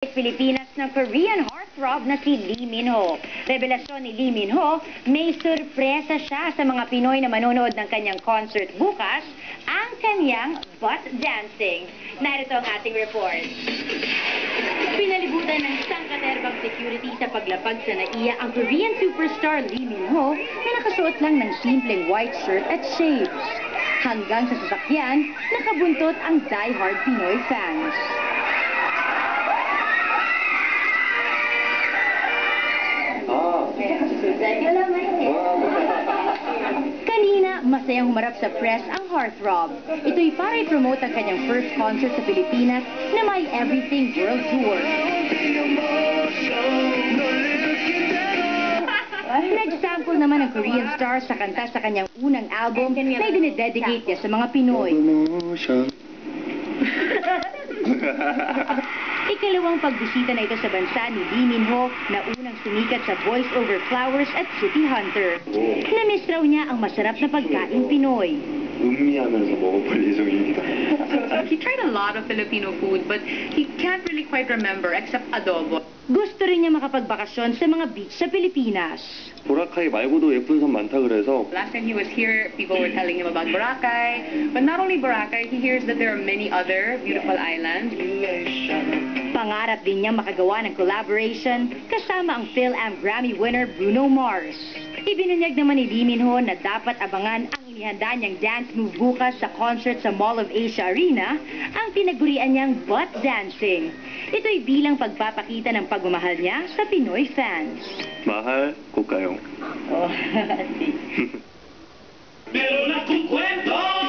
Pilipinas ng Korean heartthrob na si Lee Min-ho. Revelasyon ni Lee Min-ho, may sorpresa siya sa mga Pinoy na manonood ng kanyang concert bukas, ang kanyang butt dancing. Narito ang ating report. Pinalibutan ng sangkaterbang security sa paglapag sa NAIA ang Korean superstar Lee Min-ho na nakasuot lang ng simpleng white shirt at shades. Hanggang sa sasakyan, nakabuntot ang die-hard Pinoy fans. Kanina, masayang humarap sa press ang heartthrob. Ito'y para i-promote ang kanyang first concert sa Pilipinas na may Everything World Tour. Nag-sample naman ang Korean star sa kanta sa kanyang unang album na dinededicate niya sa mga Pinoy. Ikalawang pagbisita na ito sa bansa ni Lee Min-ho na unang sumikat sa Voice Over Flowers at City Hunter. Na-miss raw niya ang masarap na pagkain Pinoy. 음미하면서 먹어볼 예정입니다. He tried a lot of Filipino food, but he can't really quite remember except adobo. Gusto rin niya makapagbakasyon sa mga beach sa Pilipinas. 보라카이 말고도 예쁜 섬 많다 그래서 Last time he was here, people were telling him about Boracay. But not only Boracay, he hears that there are many other beautiful islands. Pangarap din niya makagawa ng collaboration kasama ang Phil-Am Grammy winner Bruno Mars. Ibinunyag naman ni Lee Min-ho na dapat abangan ang inihanda niyang dance move bukas sa concert sa Mall of Asia Arena, ang tinagurian niyang butt dancing. Ito'y bilang pagpapakita ng pagmamahal niya sa Pinoy fans. mahal ko kayo. Oh, Meron akong kwento!